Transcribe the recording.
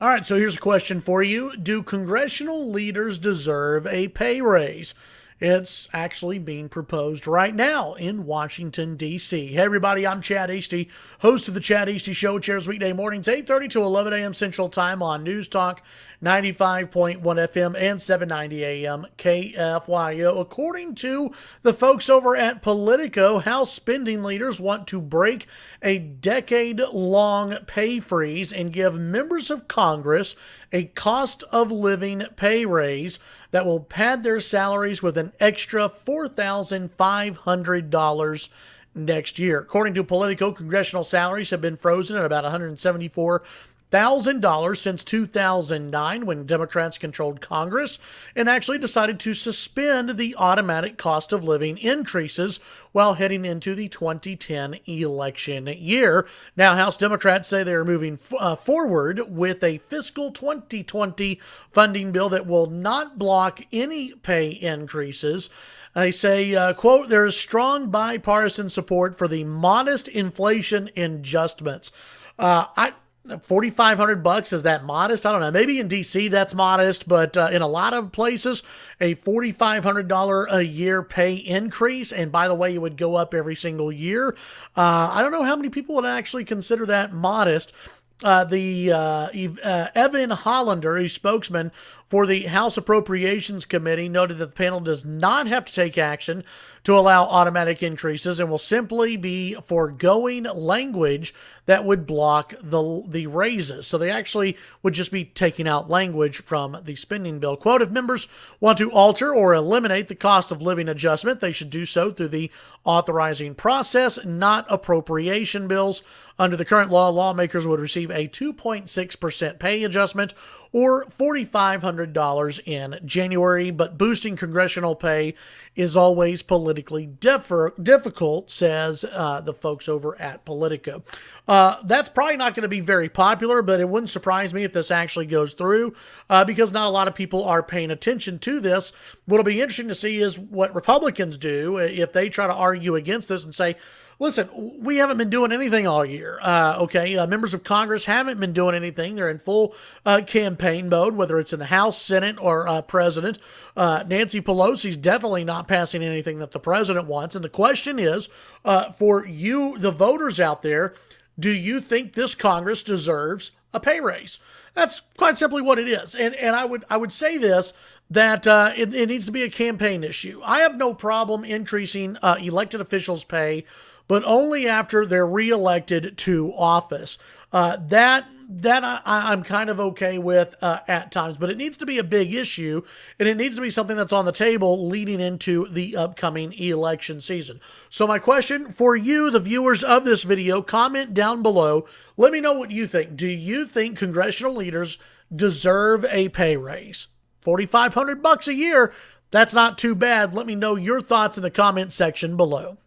All right, so here's a question for you. Do congressional leaders deserve a pay raise? It's actually being proposed right now in Washington, D.C. Hey, everybody, I'm Chad Hasty, host of the Chad Hasty Show, which airs weekday mornings, 8:30 to 11 a.m. Central Time on News Talk 95.1 FM and 790 a.m. KFYO. According to the folks over at Politico, House spending leaders want to break a decade-long pay freeze and give members of Congress a cost of living pay raise that will pad their salaries with an extra $4,500 next year. According to Politico, congressional salaries have been frozen at about $174,000 since 2009 when Democrats controlled Congress and actually decided to suspend the automatic cost of living increases while heading into the 2010 election year. Now, House Democrats say they are moving forward with a fiscal 2020 funding bill that will not block any pay increases. They say, quote, there is strong bipartisan support for the modest inflation adjustments. $4,500, is that modest? I don't know. Maybe in D.C. that's modest, but in a lot of places, a $4,500 a year pay increase, and by the way, it would go up every single year. I don't know how many people would actually consider that modest. Evan Hollander, a spokesman for the House Appropriations Committee, noted that the panel does not have to take action to allow automatic increases and will simply be foregoing language that would block the raises. So they actually would just be taking out language from the spending bill. Quote, if members want to alter or eliminate the cost of living adjustment, they should do so through the authorizing process, not appropriation bills. Under the current law, lawmakers would receive a 2.6% pay adjustment or $4,500 in January, but boosting congressional pay is always politically difficult, says the folks over at Politico. That's probably not going to be very popular, but it wouldn't surprise me if this actually goes through because not a lot of people are paying attention to this. What'll be interesting to see is what Republicans do if they try to argue against this and say, listen, we haven't been doing anything all year. Members of Congress haven't been doing anything. They're in full campaign mode, whether it's in the House, Senate, or President. Nancy Pelosi's definitely not passing anything that the president wants. And the question is, for you, the voters out there, do you think this Congress deserves a pay raise? That's quite simply what it is. And I would say this, that it needs to be a campaign issue. I have no problem increasing elected officials' pay, but only after they're reelected to office. That I'm kind of okay with at times, but it needs to be a big issue, and it needs to be something that's on the table leading into the upcoming election season. So my question for you, the viewers of this video, comment down below. Let me know what you think. Do you think congressional leaders deserve a pay raise? $4,500 a year, that's not too bad. Let me know your thoughts in the comment section below.